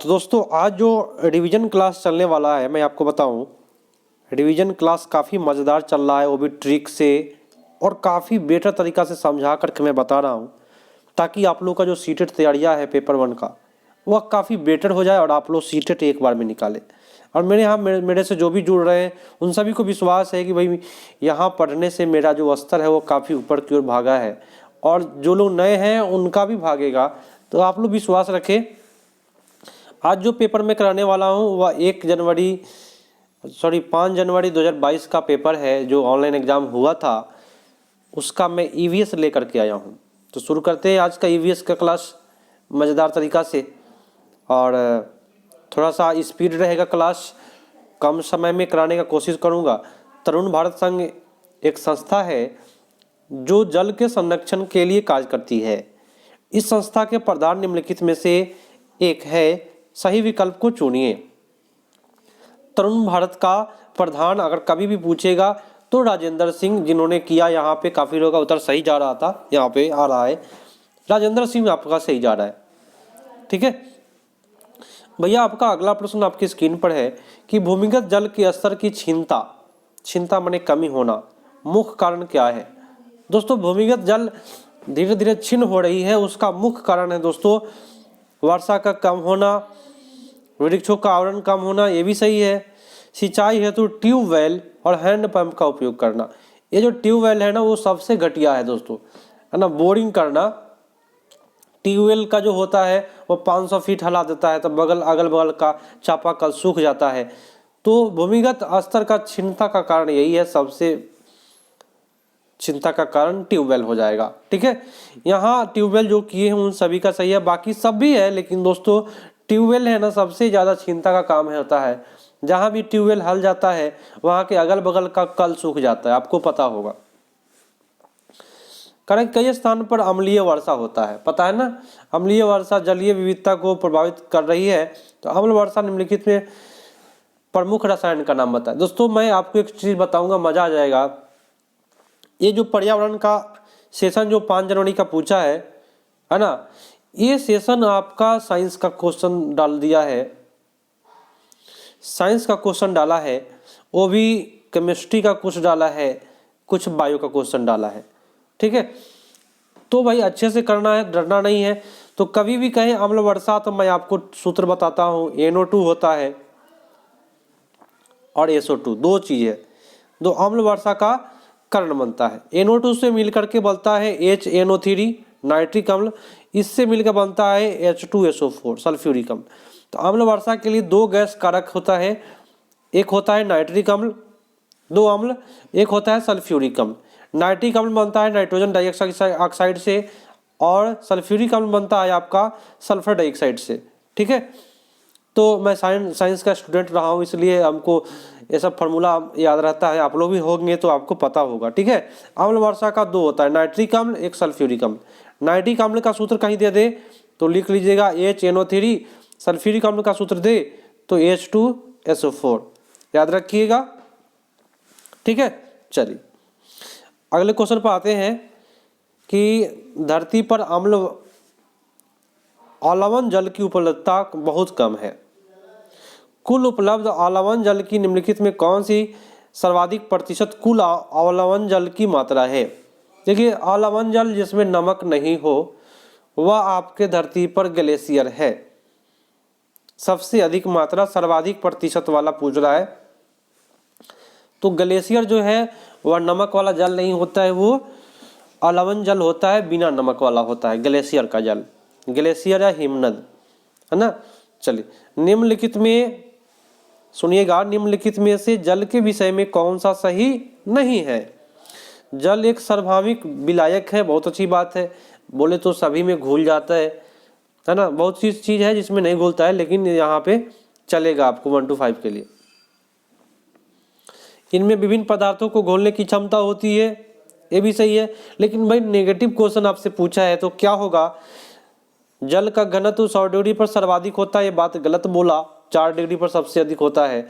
तो दोस्तों आज जो रिवीजन क्लास चलने वाला है मैं आपको बताऊं, रिवीजन क्लास काफ़ी मज़ेदार चल रहा है, वो भी ट्रिक से और काफ़ी बेटर तरीक़ा से समझा करके मैं बता रहा हूं, ताकि आप लोग का जो सीटेट तैयारियां है पेपर 1 का वह काफ़ी बेटर हो जाए और आप लोग सीटेट एक बार में निकालें। और मेरे यहाँ मेरे से जो भी जुड़ रहे हैं उन सभी को विश्वास है कि भाई यहाँ पढ़ने से मेरा जो स्तर है वो काफ़ी ऊपर की ओर भागा है, और जो लोग नए हैं उनका भी भागेगा। तो आप लोग विश्वास रखें। आज जो पेपर मैं कराने वाला हूँ वह 5 जनवरी 2022 का पेपर है, जो ऑनलाइन एग्ज़ाम हुआ था उसका मैं ईवीएस लेकर के आया हूँ। तो शुरू करते हैं आज का ईवीएस का क्लास मज़ेदार तरीक़ा से, और थोड़ा सा स्पीड रहेगा क्लास, कम समय में कराने का कोशिश करूँगा। तरुण भारत संघ एक संस्था है जो जल के संरक्षण के लिए कार्य करती है। इस संस्था के प्रधान निम्नलिखित में से एक है, सही विकल्प को चुनिए। तरुण भारत का प्रधान अगर कभी भी पूछेगा तो राजेंद्र सिंह, जिन्होंने किया, यहाँ पे काफ़ी लोगों का उत्तर सही जा रहा था, यहाँ पे आ रहा है राजेंद्र सिंह आपका सही जा रहा है। ठीक है भैया, आपका अगला प्रश्न आपकी स्क्रीन पर है कि भूमिगत जल के स्तर की क्षीणता माने कमी होना, मुख्य कारण क्या है। दोस्तों भूमिगत जल धीरे धीरे क्षीण हो रही है, उसका मुख्य कारण है दोस्तों वर्षा का कम होना, वृक्षों का आवरण कम होना, ये भी सही है। सिंचाई हेतु ट्यूबवेल और हैंडपंप का उपयोग करना, ये जो ट्यूबवेल है ना वो सबसे घटिया है दोस्तों, है ना। बोरिंग करना, ट्यूबवेल का जो होता है वो 500 फीट हिला देता है तो अगल बगल का चापाकल सूख जाता है। तो भूमिगत स्तर का क्षीणता का कारण यही है, सबसे चिंता का कारण ट्यूबवेल हो जाएगा। ठीक है, यहाँ ट्यूबवेल जो किए हैं उन सभी का सही है, बाकी सब भी है, लेकिन दोस्तों ट्यूबवेल है ना सबसे ज़्यादा चिंता का काम है होता है। जहाँ भी ट्यूबवेल हल जाता है वहाँ के अगल बगल का कल सूख जाता है, आपको पता होगा। कारण कई स्थान पर अम्लीय वर्षा होता है, पता है ना। अम्लीय वर्षा जलीय विविधता को प्रभावित कर रही है। तो अम्ल वर्षा निम्नलिखित में प्रमुख रसायन का नाम बताएं। दोस्तों मैं आपको एक चीज़ बताऊंगा, मजा आ जाएगा। ये जो पर्यावरण का सेशन जो 5 जनवरी का पूछा है ना, ये सेशन आपका साइंस का क्वेश्चन डाल दिया है, साइंस का क्वेश्चन डाला है, वो भी केमिस्ट्री का कुछ डाला है, कुछ बायो का क्वेश्चन डाला है। ठीक है, तो भाई अच्छे से करना है, डरना नहीं है। तो कभी भी कहें अम्ल वर्षा तो मैं आपको सूत्र बताता हूँ, NO2 होता है और SO2, दो चीज़ है, दो अम्ल वर्षा का कारण बनता है। NO2 से मिलकर के बनता है HNO3 नाइट्रिक अम्ल, इससे मिलकर बनता है H2SO4 सल्फ्यूरिक अम्ल। तो अम्ल वर्षा के लिए दो गैस कारक होता है, एक होता है नाइट्रिक अम्ल, दो अम्ल, एक होता है सल्फ्यूरिक अम्ल। नाइट्रिक अम्ल बनता है नाइट्रोजन डाइऑक्साइड से, और सल्फ्यूरिक अम्ल बनता है आपका सल्फर डाइऑक्साइड से। ठीक है, तो मैं साइंस का स्टूडेंट रहा हूँ, इसलिए हमको ये सब फार्मूला याद रहता है, आप लोग भी होंगे तो आपको पता होगा। ठीक है, अम्ल वर्षा का दो होता है, नाइट्रिक अम्ल, एक सल्फ्यूरिक अम्ल। नाइट्रिक अम्ल का सूत्र कहीं दे दे तो लिख लीजिएगा HNO3, सल्फ्यूरिक अम्ल का सूत्र दे तो H2SO4, याद रखिएगा। ठीक है, चलिए अगले क्वेश्चन पर आते हैं कि धरती पर अम्लवन जल की उपलब्धता बहुत कम है। कुल उपलब्ध अम्लवन जल की निम्नलिखित में कौन सी सर्वाधिक प्रतिशत कुल अम्लवन जल की मात्रा है। देखिए, अम्लवन जल जिसमें नमक नहीं हो वह आपके धरती पर ग्लेशियर है। सबसे अधिक मात्रा, सर्वाधिक प्रतिशत वाला पूछ रहा है, तो ग्लेशियर जो है वह नमक वाला जल नहीं होता है, वो अम्लवन जल होता है, बिना नमक वाला होता है ग्लेशियर का जल, ग्लेशियर या हिमनद, है ना। चलिए निम्नलिखित में सुनिएगा, निम्नलिखित में से जल के विषय में कौन सा सही नहीं है। जल एक सार्वभौमिक विलायक है, बहुत अच्छी बात है, बोले तो सभी में घुल जाता है ना। बहुत सी चीज़ है जिसमें नहीं घुलता है, लेकिन यहाँ पे चलेगा आपको 1 to 5 के लिए। इनमें विभिन्न पदार्थों को घोलने की क्षमता होती है, ये भी सही है। लेकिन भाई नेगेटिव क्वेश्चन आपसे पूछा है तो क्या होगा, जल का घनत्व 100 डिग्री पर सर्वाधिक होता है, ये बात गलत बोला, 4 डिग्री पर सबसे अधिक होता है।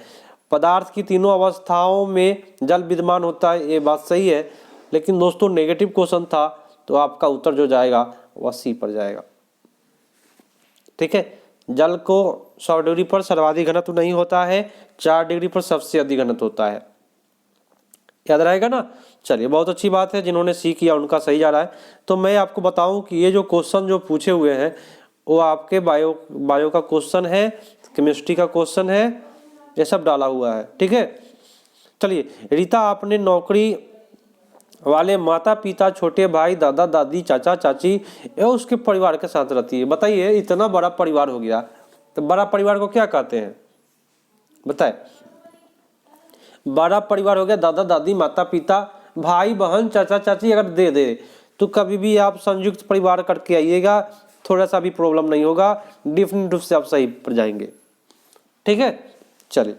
पदार्थ की तीनों अवस्थाओं में जल विद्यमान होता है, ये बात सही है। लेकिन दोस्तों नेगेटिव क्वेश्चन था तो आपका उत्तर जो जाएगा वह C पर जाएगा। ठीक है, जल को 100 डिग्री पर सर्वाधिक घनत्व नहीं होता है, 4 डिग्री पर सबसे अधिक घनत्व होता है। याद रहेगा ना। चलिए बहुत अच्छी बात है, जिन्होंने सी किया उनका सही जा रहा है। तो मैं आपको बताऊं कि ये जो क्वेश्चन जो पूछे हुए हैं वो आपके बायो का क्वेश्चन है, केमिस्ट्री का क्वेश्चन है, ये सब डाला हुआ है। ठीक है। चलिए, रीता अपने नौकरी वाले माता पिता, छोटे भाई, दादा दादी, चाचा चाची एवं उसके परिवार के साथ रहती है। बताइए, इतना बड़ा परिवार हो गया तो बड़ा परिवार को क्या कहते हैं? बताए। बड़ा परिवार हो गया दादा दादी, माता पिता, भाई बहन, चाचा चाची। अगर दे दे तो कभी भी आप संयुक्त परिवार करके आइएगा, थोड़ा सा भी प्रॉब्लम नहीं होगा, डिफरेंट रूप से आप सही पर जाएंगे। ठीक है। चलिए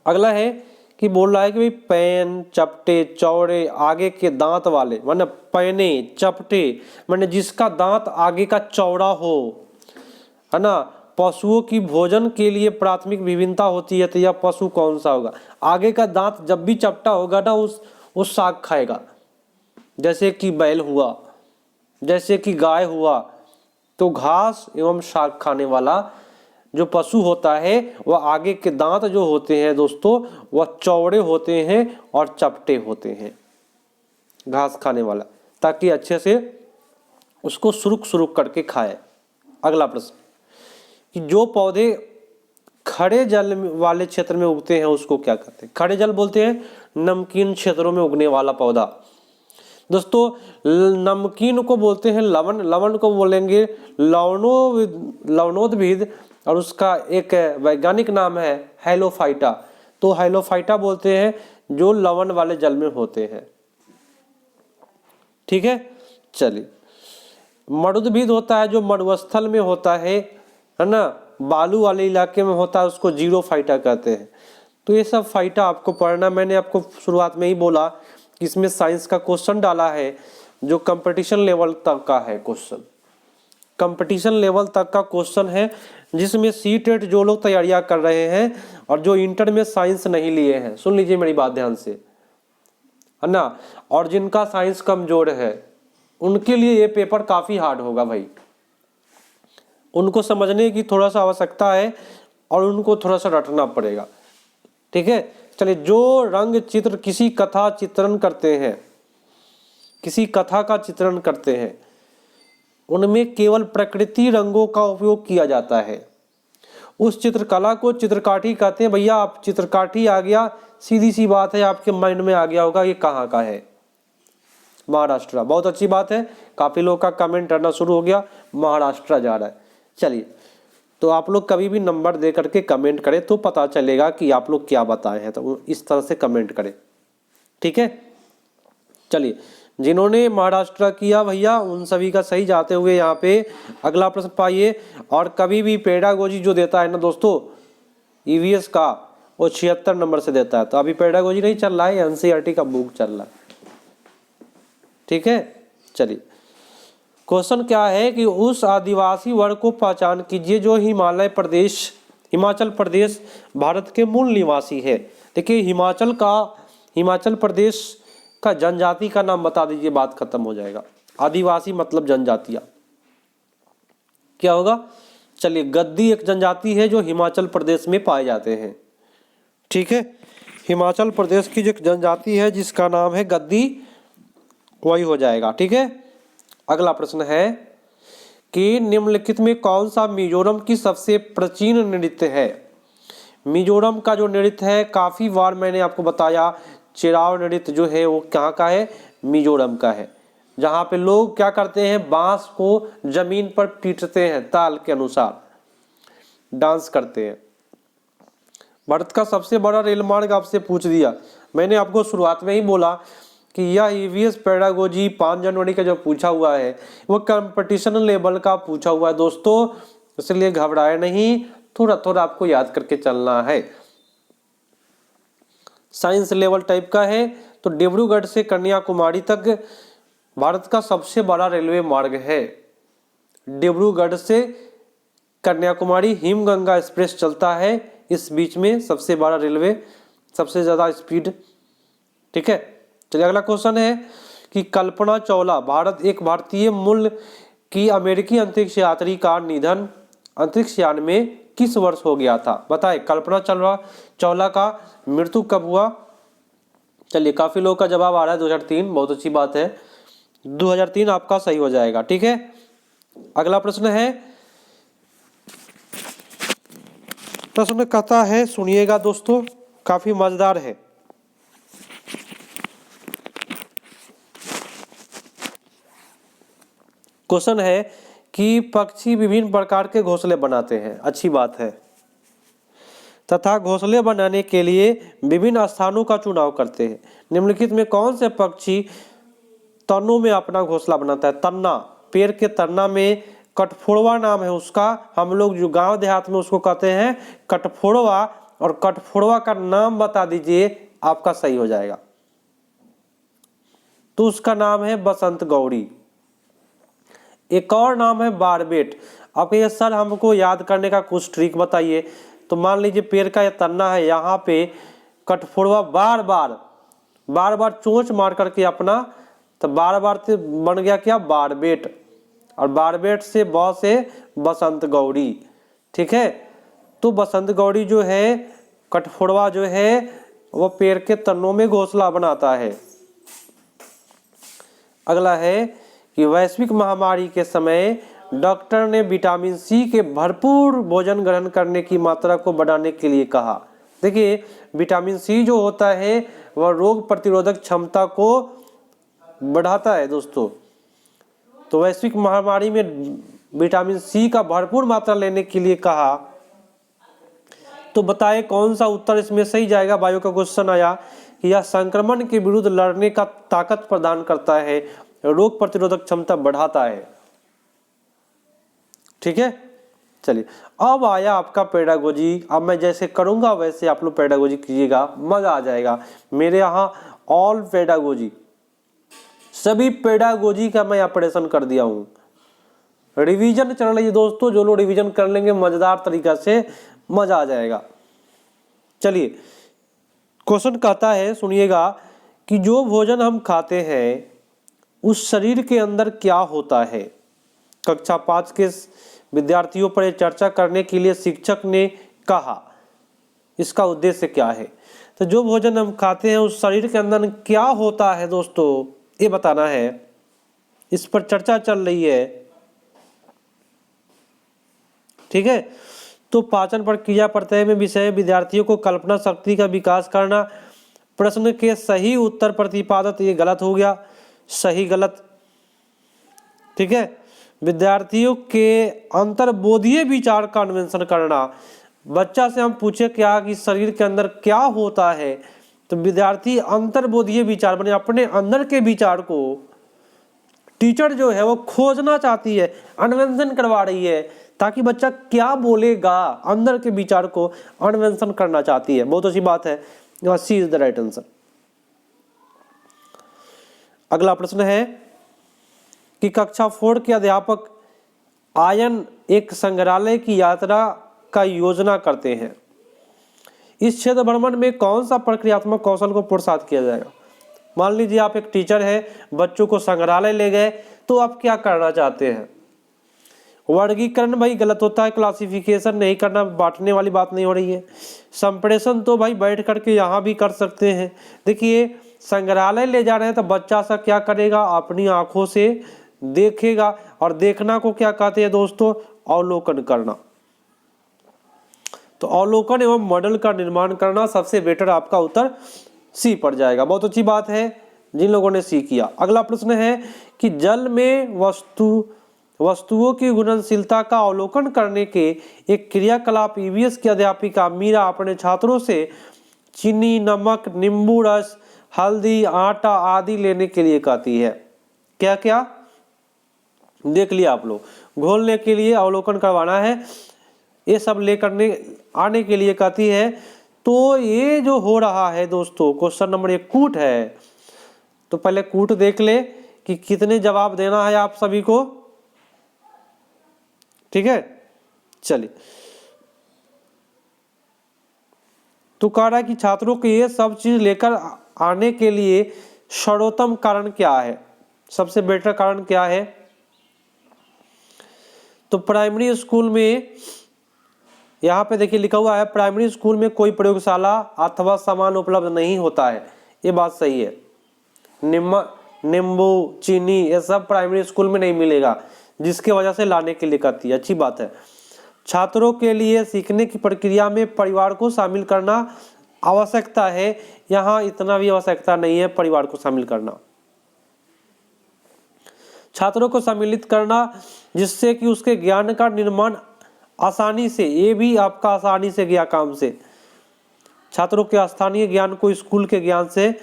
अगला है कि बोल रहा है कि भाई पैन, चपटे, चौड़े, आगे के दांत वाले, माने पैने, चपटे, माने जिसका दांत आगे का चौड़ा हो, है ना। पशुओं की भोजन के लिए प्राथमिक विभिन्नता होती है, तो यह पशु कौन सा होगा? आगे का दांत जब भी चपटा होगा ना उस साग खाएगा, जैसे कि बैल हुआ, जैसे कि गाय हुआ। तो घास एवं साग खाने वाला जो पशु होता है वह आगे के दांत जो होते हैं दोस्तों वह चौड़े होते हैं और चपटे होते हैं, घास खाने वाला, ताकि अच्छे से उसको सुरुक सुरुक करके खाए। अगला प्रश्न कि जो पौधे खड़े जल वाले क्षेत्र में उगते हैं उसको क्या कहते हैं? खड़े जल बोलते हैं नमकीन क्षेत्रों में उगने वाला पौधा। दोस्तों नमकीन को बोलते हैं लवण, लवण को बोलेंगे लवणोद्भिद, और उसका एक वैज्ञानिक नाम है हैलोफाइटा। तो हैलोफाइटा बोलते हैं जो लवण वाले जल में होते हैं। ठीक है। चलिए, मरुद्भिद होता है जो मरुस्थल में होता है ना, बालू वाले इलाके में होता है, उसको जीरोफाइटा कहते हैं। तो ये सब फाइटा आपको पढ़ना, मैंने आपको शुरुआत में ही बोला कि इसमें साइंस का क्वेश्चन डाला है जो कंपटीशन लेवल तक का है क्वेश्चन, कंपटीशन लेवल तक का क्वेश्चन है, जिसमें सी-टेट जो लोग तैयारियां कर रहे हैं और जो इंटर में साइंस नहीं लिए हैं, सुन लीजिए मेरी बात ध्यान से, है ना, और जिनका साइंस कमजोर है उनके लिए ये पेपर काफी हार्ड होगा भाई। उनको समझने की थोड़ा सा आवश्यकता है और उनको थोड़ा सा रटना पड़ेगा। ठीक है। चलिए, जो रंग चित्र किसी कथा चित्रण करते हैं, किसी कथा का चित्रण करते हैं, उनमें केवल प्रकृति रंगों का उपयोग किया जाता है। उस चित्रकला को चित्रकाठी कहते हैं। भैया आप चित्रकाठी आ गया, सीधी सी बात है, आपके माइंड में आ गया होगा ये कहाँ का है? महाराष्ट्र। बहुत अच्छी बात है, काफी लोग का कमेंट आना शुरू हो गया, महाराष्ट्र जा रहा है। चलिए, तो आप लोग कभी भी नंबर दे करके कमेंट करें तो पता चलेगा कि आप लोग क्या बताए हैं, तो इस तरह से कमेंट करें। ठीक है। चलिए, जिन्होंने महाराष्ट्र किया भैया उन सभी का सही जाते हुए यहाँ पे अगला प्रश्न पाइए। और कभी भी पेडागोजी जो देता है ना दोस्तों ईवीएस का, वो 76 नंबर से देता है। तो अभी पेडागोजी नहीं चल रहा है, एनसीईआरटी का बुक चल रहा है। ठीक है। चलिए, क्वेश्चन क्या है कि उस आदिवासी वर्ग को पहचान कीजिए जो हिमाचल प्रदेश भारत के मूल निवासी है। देखिए, हिमाचल प्रदेश का जनजाति का नाम बता दीजिए, बात खत्म हो जाएगा। आदिवासी मतलब जनजातियां क्या होगा? चलिए, गद्दी एक जनजाति है जो हिमाचल प्रदेश में पाए जाते हैं। ठीक है। हिमाचल प्रदेश की जो जनजाति है जिसका नाम है गद्दी, वही हो जाएगा। ठीक है। अगला प्रश्न है कि निम्नलिखित में कौन सा मिजोरम की सबसे प्राचीन नृत्य है? मिजोरम का जो नृत्य है काफी बार मैंने आपको बताया, चिराव नृत्य जो है वो कहाँ का है? मिजोरम का है, जहाँ पे लोग क्या करते हैं, बांस को जमीन पर पीटते हैं, ताल के अनुसार डांस करते हैं। भारत का सबसे बड़ा रेल मार्ग आपसे पूछ दिया, मैंने आपको शुरुआत में ही बोला कि यह ईवीएस पेडागोजी 5 जनवरी का जो पूछा हुआ है वो कंपटीशन लेवल का पूछा हुआ है दोस्तों, इसलिए घबराए नहीं, थोड़ा थोड़ा आपको याद करके चलना है। साइंस लेवल टाइप का है। तो डिब्रूगढ़ से कन्याकुमारी तक भारत का सबसे बड़ा रेलवे मार्ग है। डिब्रूगढ़ से कन्याकुमारी हिमगंगा एक्सप्रेस चलता है, इस बीच में सबसे बड़ा रेलवे, सबसे ज्यादा स्पीड। ठीक है। चलिए, अगला क्वेश्चन है कि कल्पना चावला एक भारतीय मूल कि अमेरिकी अंतरिक्ष यात्री का निधन अंतरिक्ष यान में किस वर्ष हो गया था? बताएं, कल्पना चावला का मृत्यु कब हुआ? चलिए, काफी लोगों का जवाब आ रहा है 2003, बहुत अच्छी बात है, 2003 आपका सही हो जाएगा। ठीक है, अगला प्रश्न है, प्रश्न कहता है, सुनिएगा दोस्तों, काफी मजेदार है। क्वेश्चन है कि पक्षी विभिन्न प्रकार के घोंसले बनाते हैं, अच्छी बात है, तथा घोंसले बनाने के लिए विभिन्न स्थानों का चुनाव करते हैं। निम्नलिखित में कौन से पक्षी तनों में अपना घोंसला बनाता है? तन्ना, पेड़ के तन्ना में कठफोड़वा नाम है उसका, हम लोग जो गांव देहात में उसको कहते हैं कठफोड़वा, और कठफोड़वा का नाम बता दीजिए, आपका सही हो जाएगा। तो उसका नाम है बसंत गौरी। एक और नाम है बारबेट। अब ये सर हमको याद करने का कुछ ट्रिक बताइए। तो मान लीजिए पेड़ का ये तन्ना है, यहाँ पे कठफोड़वा बार बार चोंच मार करके अपना, तो बार से बन गया क्या? बारबेट, और बारबेट से बसंत गौरी। ठीक है, तो बसंत गौरी जो है, कठफोड़वा जो है, वो पेड़ के तन्नों में घोंसला बनाता है। अगला है कि वैश्विक महामारी के समय डॉक्टर ने विटामिन सी के भरपूर भोजन ग्रहण करने की मात्रा को बढ़ाने के लिए कहा। देखिए, विटामिन सी जो होता है वह रोग प्रतिरोधक क्षमता को बढ़ाता है दोस्तों। तो वैश्विक महामारी में विटामिन सी का भरपूर मात्रा लेने के लिए कहा। तो बताएं कौन सा उत्तर इसमें सही जाएगा? बायो का क्वेश्चन आया कि यह संक्रमण के विरुद्ध लड़ने का ताकत प्रदान करता है, रोग प्रतिरोधक क्षमता बढ़ाता है। ठीक है, चलिए, अब आया आपका पेडागोजी। अब मैं जैसे करूंगा वैसे आप लोग पेडागोजी कीजिएगा, मजा आ जाएगा। मेरे यहाँ ऑल पेडागोजी, सभी पेडागोजी का मैं ऑपरेशन कर दिया हूं। रिवीजन चल रही है दोस्तों, जो लोग रिवीजन कर लेंगे मजेदार तरीका से, मजा आ जाएगा। चलिए, क्वेश्चन कहता है, सुनिएगा, कि जो भोजन हम खाते हैं उस शरीर के अंदर क्या होता है? कक्षा 5 के विद्यार्थियों पर चर्चा करने के लिए शिक्षक ने कहा, इसका उद्देश्य क्या है? तो जो भोजन हम खाते हैं उस शरीर के अंदर क्या होता है दोस्तों, ये बताना है, इस पर चर्चा चल रही है। ठीक है, तो पाचन प्रक्रिया प्रत्यय में विषय विद्यार्थियों को कल्पना शक्ति का विकास करना। प्रश्न के सही उत्तर प्रतिपादित, ये गलत हो गया, सही गलत। ठीक है, विद्यार्थियों के अंतर्बोधीय विचार का अन्वेषण करना। बच्चा से हम पूछे क्या कि शरीर के अंदर क्या होता है, तो विद्यार्थी अंतर्बोधीय विचार बने, अपने अंदर के विचार को टीचर जो है वो खोजना चाहती है, अन्वेषण करवा रही है, ताकि बच्चा क्या बोलेगा, अंदर के विचार को अन्वेषण करना चाहती है। बहुत अच्छी बात है, सी इज द राइट आंसर। अगला प्रश्न है कि कक्षा 4 के अध्यापक आयन एक संग्रहालय की यात्रा का योजना करते हैं। इस क्षेत्र भ्रमण में कौन सा प्रक्रियात्मक कौशल को प्रोत्साहित किया जाएगा? मान लीजिए आप एक टीचर है, बच्चों को संग्रहालय ले गए, तो आप क्या करना चाहते हैं? वर्गीकरण भाई गलत होता है, क्लासिफिकेशन नहीं करना, बांटने वाली बात नहीं हो रही है। संप्रेषण तो भाई बैठ करके यहाँ भी कर सकते हैं। देखिए, संग्रहालय ले जा रहे हैं तो बच्चा सा क्या करेगा? अपनी आंखों से देखेगा, और देखना को क्या कहते हैं दोस्तों? अवलोकन करना। तो अवलोकन एवं मॉडल का निर्माण करना, सबसे बेटर आपका उत्तर सी पड़ जाएगा। बहुत अच्छी बात है जिन लोगों ने सी किया। अगला प्रश्न है कि जल में वस्तुओं की घुलनशीलता का अवलोकन करने के एक क्रियाकलाप ईवीएस की अध्यापिका मीरा अपने छात्रों से चीनी, नमक, नींबू रस, हल्दी, आटा आदि लेने के लिए कहती है। क्या क्या देख लिया आप लोग, घोलने के लिए अवलोकन करवाना है, ये सब लेकर आने के लिए कहती है। तो ये जो हो रहा है दोस्तों, क्वेश्चन नंबर 1 कूट है। तो पहले कूट देख ले कि कितने जवाब देना है आप सभी को। ठीक है, चलिए, तो कह रहा है कि छात्रों को ये सब चीज लेकर आने के लिए सर्वोत्तम कारण क्या है, सबसे बेटर कारण क्या है? तो प्राइमरी स्कूल में यहाँ पे देखिए लिखा हुआ है प्राइमरी स्कूल में कोई प्रयोगशाला अथवा सामान उपलब्ध नहीं होता है, ये बात सही है। नींबू चीनी ये सब प्राइमरी स्कूल में नहीं मिलेगा, जिसके वजह से लाने के लिए कहती है, अच्छी बात है। छात्रों के लिए सीखने की प्रक्रिया में परिवार को शामिल करना आवश्यकता है, यहाँ इतना भी आवश्यकता नहीं है परिवार को शामिल करना। छात्रों को सम्मिलित करना जिससे कि उसके ज्ञान का निर्माण आसानी से, ये भी आपका आसानी से गया काम से, छात्रों के स्थानीय ज्ञान को स्कूल के ज्ञान से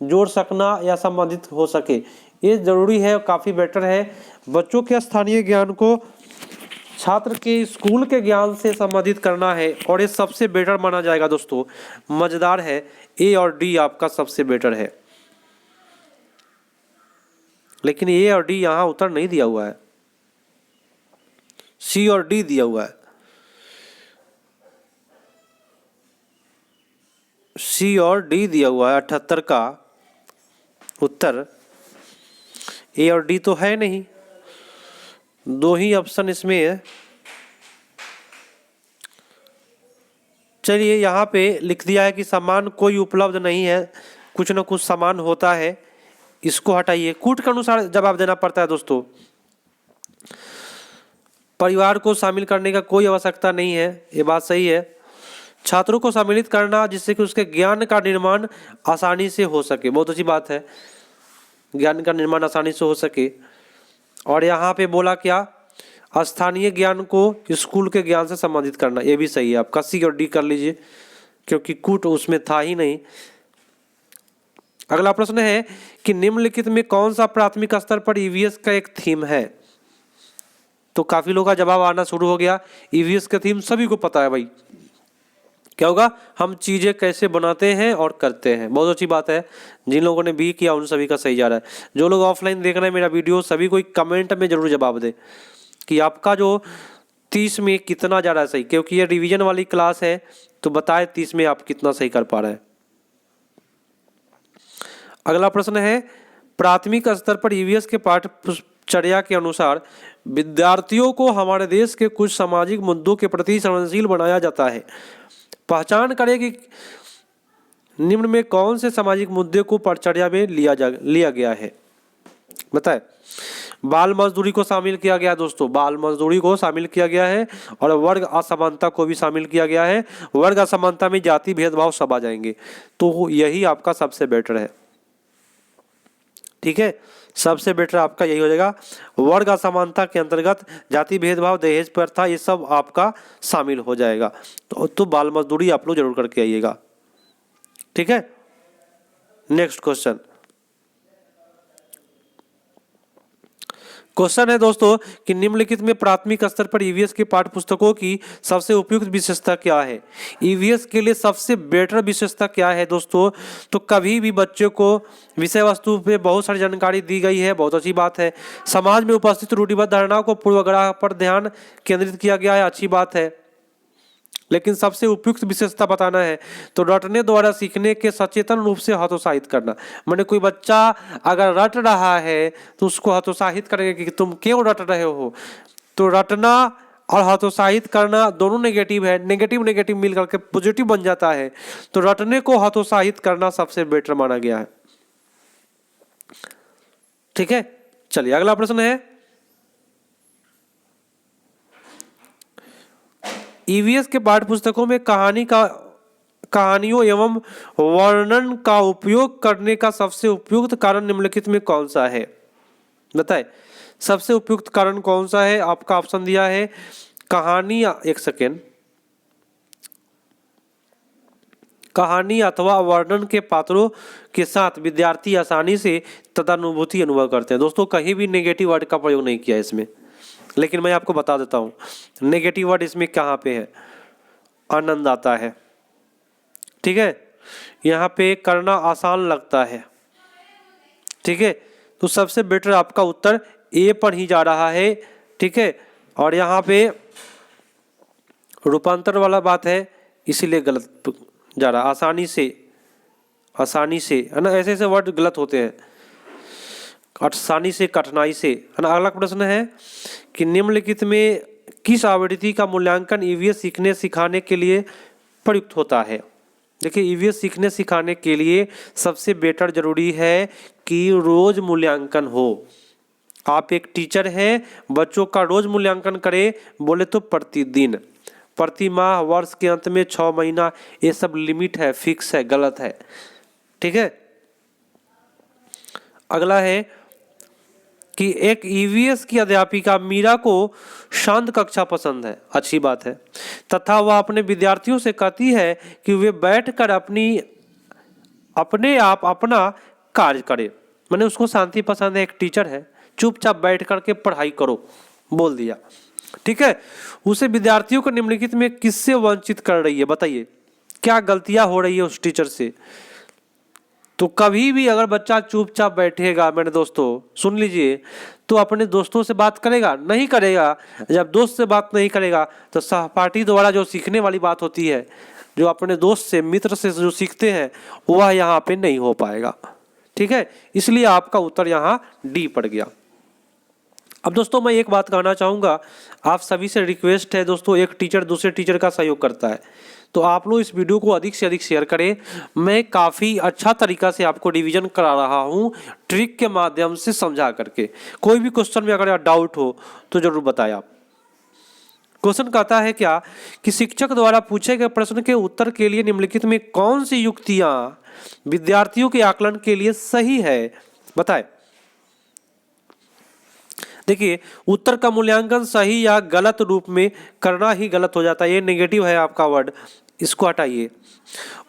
जोड़ सकना या संबंधित हो सके, ये जरूरी है, काफ़ी बेटर है। बच्चों के स्थानीय ज्ञान को छात्र के स्कूल के ज्ञान से संबंधित करना है और ये सबसे बेटर माना जाएगा दोस्तों, मजेदार है। ए और डी आपका सबसे बेटर है, लेकिन ए और डी यहाँ उत्तर नहीं दिया हुआ है, सी और डी दिया हुआ है। सी और डी दिया हुआ है 78 का उत्तर, ए और डी तो है नहीं, दो ही ऑप्शन इसमें है। चलिए यहाँ पे लिख दिया है कि सामान कोई उपलब्ध नहीं है, कुछ ना कुछ सामान होता है, इसको हटाइए। कूट के अनुसार जवाब देना पड़ता है दोस्तों। परिवार को शामिल करने का कोई आवश्यकता नहीं है, ये बात सही है। छात्रों को सम्मिलित करना जिससे कि उसके ज्ञान का निर्माण आसानी से हो सके, बहुत अच्छी बात है, ज्ञान का निर्माण आसानी से हो सके। और यहाँ पे बोला क्या, स्थानीय ज्ञान को स्कूल के ज्ञान से संबंधित करना, ये भी सही है आपका, सी और डी कर लीजिए क्योंकि कूट उसमें था ही नहीं। अगला प्रश्न है कि निम्नलिखित में कौन सा प्राथमिक स्तर पर ईवीएस का एक थीम है। तो काफी लोगों का जवाब आना शुरू हो गया। ईवीएस का थीम सभी को पता है भाई, क्या होगा, हम चीजें कैसे बनाते हैं और करते हैं, बहुत अच्छी बात है। जिन लोगों ने बी किया उन सभी का सही जा रहा है। जो लोग ऑफलाइन देख रहे हैं मेरा वीडियो, सभी को कमेंट में जरूर जवाब दे कि आपका जो 30 में कितना जा रहा है सही, क्योंकि ये रिवीजन वाली क्लास है, तो बताए 30 में आप कितना सही कर पा रहे हैं। अगला प्रश्न है, प्राथमिक स्तर पर ईवीएस के पाठ्यचर्या के अनुसार विद्यार्थियों को हमारे देश के कुछ सामाजिक मुद्दों के प्रति संवेदनशील बनाया जाता है। पहचान करें कि निम्न में कौन से सामाजिक मुद्दे को पाठ्यचर्या में लिया गया है, बताए। बाल मजदूरी को शामिल किया गया दोस्तों, बाल मजदूरी को शामिल किया गया है, और वर्ग असमानता को भी शामिल किया गया है। वर्ग असमानता में जाति भेदभाव सब आ जाएंगे, तो यही आपका सबसे बेटर है, ठीक है, सबसे बेटर आपका यही हो जाएगा। वर्ग असमानता के अंतर्गत जाति भेदभाव, दहेज प्रथा, ये सब आपका शामिल हो जाएगा। तो बाल मजदूरी आप लोग जरूर करके आइएगा, ठीक है। नेक्स्ट क्वेश्चन है दोस्तों कि निम्नलिखित में प्राथमिक स्तर पर ईवीएस की पाठ्य पुस्तकों की सबसे उपयुक्त विशेषता क्या है। ईवीएस के लिए सबसे बेटर विशेषता क्या है दोस्तों, तो कभी भी बच्चों को विषय वस्तु पे बहुत सारी जानकारी दी गई है, बहुत अच्छी बात है। समाज में उपस्थित रूढ़िबद्ध धारणाओं को पूर्वाग्रह पर ध्यान केंद्रित किया गया है, अच्छी बात है। लेकिन सबसे उपयुक्त विशेषता बताना है तो रटने द्वारा सीखने के सचेतन रूप से हतोत्साहित करना। मैंने कोई बच्चा अगर रट रहा है तो उसको हतोत्साहित करेंगे कि तुम क्यों रट रहे हो। तो रटना और हतोत्साहित करना दोनों नेगेटिव है, नेगेटिव नेगेटिव मिल करके पॉजिटिव बन जाता है। तो रटने को हतोत्साहित करना सबसे बेटर माना गया है, ठीक है। चलिए अगला प्रश्न है, ईवीएस के पाठ्य पुस्तकों में कहानियों एवं वर्णन का उपयोग करने का सबसे उपयुक्त कारण निम्नलिखित में कौन सा है, बताए। सबसे उपयुक्त कारण कौन सा है, आपका ऑप्शन दिया है कहानी, एक सेकेंड, कहानी अथवा वर्णन के पात्रों के साथ विद्यार्थी आसानी से तदानुभूति अनुभव करते हैं। दोस्तों कहीं भी नेगेटिव वर्ड का प्रयोग नहीं किया इसमें, लेकिन मैं आपको बता देता हूँ नेगेटिव वर्ड इसमें कहाँ पे है, आनंद आता है, ठीक है। यहाँ पे करना आसान लगता है, ठीक है। तो सबसे बेटर आपका उत्तर ए पर ही जा रहा है, ठीक है। और यहाँ पे रूपांतर वाला बात है इसीलिए गलत जा रहा, आसानी से है ना, ऐसे ऐसे वर्ड गलत होते हैं। आसानी से कठिनाई से, है ना। अगला प्रश्न है कि निम्नलिखित में किस आवृत्ति का मूल्यांकन ईवीएस सीखने सिखाने के लिए प्रयुक्त होता है। देखिए, ईवीएस सीखने सिखाने के लिए सबसे बेटर जरूरी है कि रोज मूल्यांकन हो। आप एक टीचर हैं, बच्चों का रोज मूल्यांकन करें, बोले तो प्रतिदिन, प्रति माह, वर्ष के अंत में 6 महीना, ये सब लिमिट है, फिक्स है, गलत है। ठीक है। अगला है कि एक ईवीएस की अध्यापिका मीरा को शांत कक्षा पसंद है, अच्छी बात है, तथा वह अपने विद्यार्थियों से कहती है कि वे बैठकर अपने आप अपना कार्य करें। मैंने उसको शांति पसंद है, एक टीचर है, चुपचाप बैठ करके पढ़ाई करो, बोल दिया। ठीक है। उसे विद्यार्थियों को निम्नलिखित में किससे वंचित कर रही है, बताइए क्या गलतियां हो रही है उस टीचर से। तो कभी भी अगर बच्चा चुपचाप बैठेगा, मेरे दोस्तों सुन लीजिए, तो अपने दोस्तों से बात करेगा नहीं करेगा। जब दोस्त से बात नहीं करेगा तो सहपाठी द्वारा जो सीखने वाली बात होती है, जो अपने दोस्त से, मित्र से जो सीखते हैं, वह यहाँ पे नहीं हो पाएगा। ठीक है, इसलिए आपका उत्तर यहाँ डी पड़ गया। अब दोस्तों मैं एक बात कहना चाहूँगा, आप सभी से रिक्वेस्ट है दोस्तों, एक टीचर दूसरे टीचर का सहयोग करता है, तो आप लोग इस वीडियो को अधिक से अधिक शेयर करें। मैं काफ़ी अच्छा तरीका से आपको रिवीजन करा रहा हूँ, ट्रिक के माध्यम से समझा करके। कोई भी क्वेश्चन में अगर डाउट हो तो जरूर बताएं आप। क्वेश्चन कहता है क्या कि शिक्षक द्वारा पूछे गए प्रश्न के उत्तर के लिए निम्नलिखित में कौन सी युक्तियां विद्यार्थियों के आकलन के लिए सही है, बताएं। देखिए, उत्तर का मूल्यांकन सही या गलत रूप में करना ही गलत हो जाता है, ये नेगेटिव है आपका वर्ड, इसको हटाइए।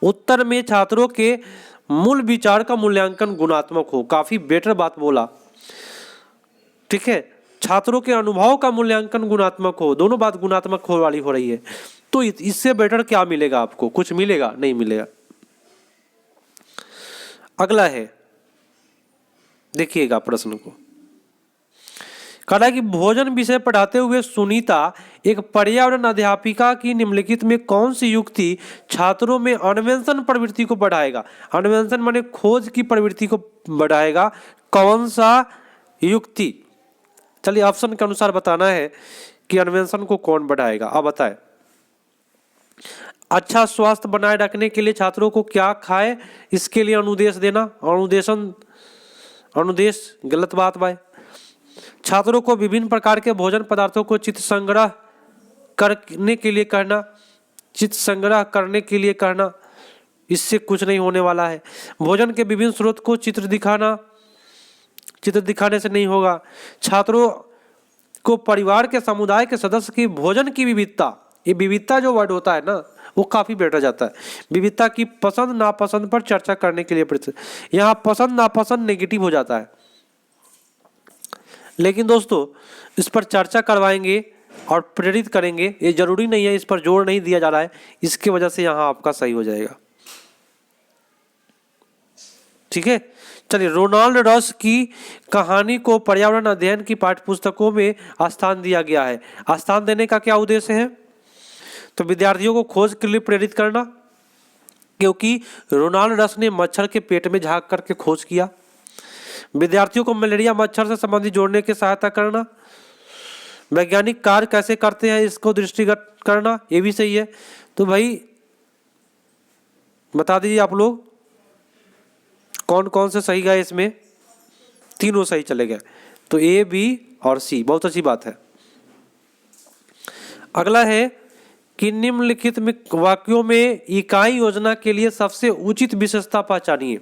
उत्तर में छात्रों के मूल विचार का मूल्यांकन गुणात्मक हो, काफी बेटर बात बोला। ठीक है, छात्रों के अनुभव का मूल्यांकन गुणात्मक हो, दोनों बात गुणात्मक हो वाली हो रही है, तो इससे बेटर क्या मिलेगा आपको, कुछ मिलेगा नहीं मिलेगा। अगला है, देखिएगा प्रश्न को, कहा कि भोजन विषय पढ़ाते हुए सुनीता एक पर्यावरण अध्यापिका की निम्नलिखित में कौन सी युक्ति छात्रों में अन्वेषण प्रवृत्ति को बढ़ाएगा। अन्वेषण माने खोज की प्रवृत्ति को बढ़ाएगा, कौन सा युक्ति। चलिए ऑप्शन के अनुसार बताना है कि अन्वेषण को कौन बढ़ाएगा, अब बताएं। अच्छा स्वास्थ्य बनाए रखने के लिए छात्रों को क्या खाए, इसके लिए अनुदेश देना। अनुदेश गलत बात भाई। छात्रों को विभिन्न प्रकार के भोजन पदार्थों को चित्र संग्रह करने के लिए कहना, चित्र संग्रह करने के लिए कहना, इससे कुछ नहीं होने वाला है। भोजन के विभिन्न स्रोत को चित्र दिखाना, चित्र दिखाने से नहीं होगा। छात्रों को परिवार के समुदाय के सदस्य की भोजन की विविधता, ये विविधता जो वर्ड होता है ना, वो काफी बेटर जाता है। विविधता की पसंद नापसंद पर चर्चा करने के लिए, यहाँ पसंद नापसंद नेगेटिव हो जाता है, लेकिन दोस्तों इस पर चर्चा करवाएंगे और प्रेरित करेंगे, ये जरूरी नहीं है, इस पर जोर नहीं दिया जा रहा है, इसकी वजह से यहाँ आपका सही हो जाएगा। ठीक है, चलिए। रोनाल्ड रस की कहानी को पर्यावरण अध्ययन की पाठ्यपुस्तकों में स्थान दिया गया है। स्थान देने का क्या उद्देश्य है, तो विद्यार्थियों को खोज के लिए प्रेरित करना, क्योंकि रोनाल्ड रस ने मच्छर के पेट में झांक करके खोज किया। विद्यार्थियों को मलेरिया मच्छर से संबंधित जोड़ने की सहायता करना। वैज्ञानिक कार्य कैसे करते हैं इसको दृष्टिगत करना, ये भी सही है। तो भाई बता दीजिए आप लोग कौन कौन से सही गए, इसमें तीनों सही चले गए, तो ए बी और सी, बहुत अच्छी बात है। अगला है कि निम्नलिखित में वाक्यों में इकाई योजना के लिए सबसे उचित विशेषता पहचानिए।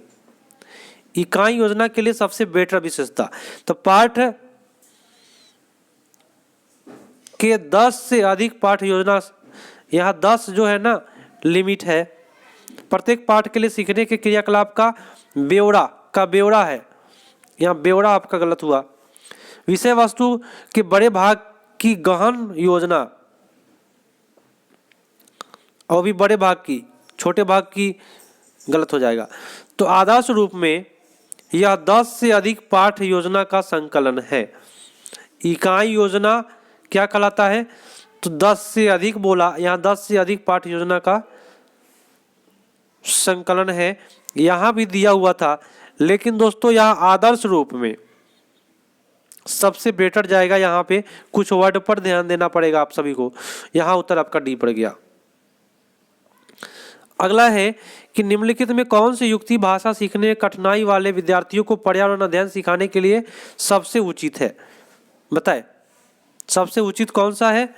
इकाई योजना के लिए सबसे बेटर विशेषता, तो पाठ के 10 से अधिक पाठ योजना, यहाँ 10 जो है ना लिमिट है। प्रत्येक पाठ के लिए सीखने के क्रियाकलाप का ब्यौरा है, यहाँ ब्यौरा आपका गलत हुआ। विषय वस्तु के बड़े भाग की गहन योजना, और भी बड़े भाग की, छोटे भाग की गलत हो जाएगा। तो आदर्श रूप में यह 10 से अधिक पाठ योजना का संकलन है। इकाई योजना क्या कहलाता है, तो 10 से अधिक बोला, यहाँ 10 से अधिक पाठ योजना का संकलन है, यहाँ भी दिया हुआ था, लेकिन दोस्तों यहाँ आदर्श रूप में सबसे बेटर जाएगा यहाँ पे, कुछ वर्ड पर ध्यान देना पड़ेगा आप सभी को। यहाँ उत्तर आपका डी पड़ गया। अगला है कि निम्नलिखित में कौन सी युक्ति भाषा सीखने में कठिनाई वाले विद्यार्थियों को पर्यावरण अध्ययन सिखाने के लिए सबसे उचित है? बताए सबसे उचित कौन सा है?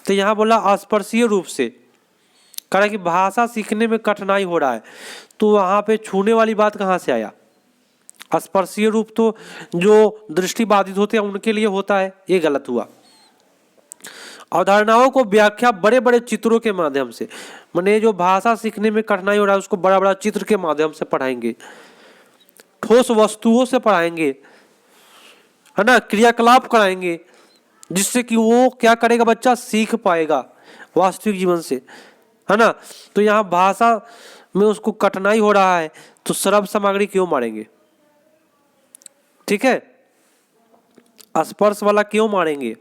तो यहाँ बोला स्पर्शीय रूप से, कह रहा कि भाषा सीखने में कठिनाई हो रहा है, तो वहाँ पे छूने वाली बात कहाँ से आया? स्पर्शीय रूप तो जो दृष्टिबाधित होते हैं उनके लिए होता है, ये गलत हुआ। अवधारणाओं को व्याख्या बड़े बड़े चित्रों के माध्यम से, माने जो भाषा सीखने में कठिनाई हो रहा है उसको बड़ा बड़ा चित्र के माध्यम से पढ़ाएंगे, ठोस वस्तुओं से पढ़ाएंगे, है ना, क्रियाकलाप कराएंगे, जिससे कि वो क्या करेगा, बच्चा सीख पाएगा वास्तविक जीवन से, है ना। तो यहाँ भाषा में उसको कठिनाई हो रहा है तो श्रव्य सामग्री क्यों मारेंगे? ठीक है, स्पर्श वाला क्यों मारेंगे?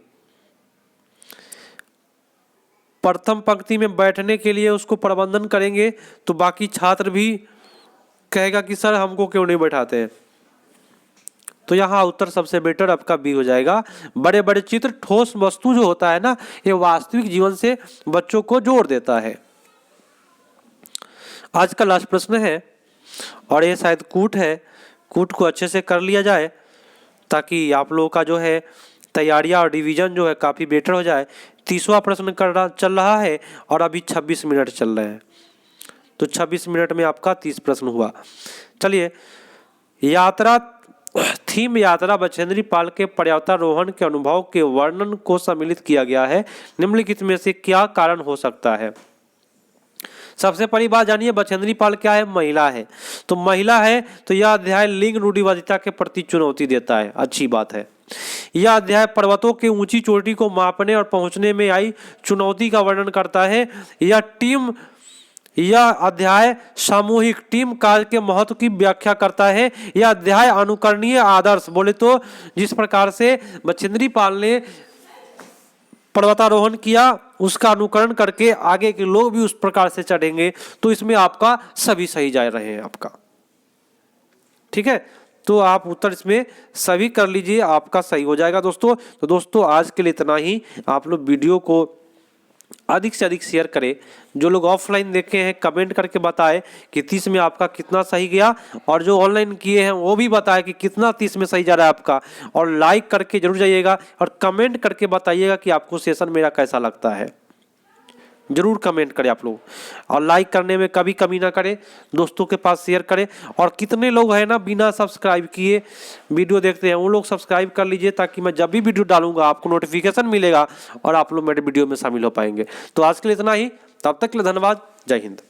प्रथम पंक्ति में बैठने के लिए उसको प्रबंधन करेंगे तो बाकी छात्र भी कहेगा कि सर हमको क्यों नहीं बैठाते हैं। तो यहाँ उत्तर सबसे बेटर आपका बी हो जाएगा। बड़े बड़े चित्र, ठोस वस्तु जो होता है ना, ये वास्तविक जीवन से बच्चों को जोड़ देता है। आज का लास्ट प्रश्न है और ये शायद कूट है, कूट को अच्छे से कर लिया जाए ताकि आप लोगों का जो है तैयारियां और रिवीजन जो है काफ़ी बेटर हो जाए। 30वां प्रश्न चल रहा है और अभी 26 मिनट चल रहे हैं, तो 26 मिनट में आपका 30 प्रश्न हुआ। चलिए, यात्रा थीम यात्रा बछेंद्री पाल के पर्वतारोहण के अनुभव के वर्णन को सम्मिलित किया गया है, निम्नलिखित में से क्या कारण हो सकता है? सबसे पहली बात जानिए, बछेंद्री पाल क्या है? महिला है। तो महिला है तो यह अध्याय लिंग रूढ़िवादिता के प्रति चुनौती देता है, अच्छी बात है। यह अध्याय पर्वतों के ऊंची चोटी को मापने और पहुंचने में आई चुनौती का वर्णन करता है। यह अध्याय सामूहिक टीम कार्य के महत्व की व्याख्या करता है। यह अध्याय अनुकरणीय आदर्श, बोले तो जिस प्रकार से बछेंद्री पाल ने पर्वतारोहण किया उसका अनुकरण करके आगे के लोग भी उस प्रकार से चढ़ेंगे, तो इसमें आपका सभी सही जा रहे हैं आपका। ठीक है, तो आप उत्तर इसमें सभी कर लीजिए, आपका सही हो जाएगा दोस्तों। तो दोस्तों आज के लिए इतना ही। आप लोग वीडियो को अधिक से अधिक शेयर करें। जो लोग ऑफलाइन देखे हैं कमेंट करके बताएं कि 30 में आपका कितना सही गया, और जो ऑनलाइन किए हैं वो भी बताएं कि कितना 30 में सही जा रहा है आपका। और लाइक करके जरूर जाइएगा और कमेंट करके बताइएगा कि आपको सेशन मेरा कैसा लगता है। जरूर कमेंट करें आप लोग, और लाइक करने में कभी कमी ना करें, दोस्तों के पास शेयर करें। और कितने लोग हैं ना बिना सब्सक्राइब किए वीडियो देखते हैं, वो लोग सब्सक्राइब कर लीजिए ताकि मैं जब भी वीडियो डालूंगा आपको नोटिफिकेशन मिलेगा और आप लोग मेरे वीडियो में शामिल हो पाएंगे। तो आज के लिए इतना ही, तब तक के लिए धन्यवाद, जय हिंद।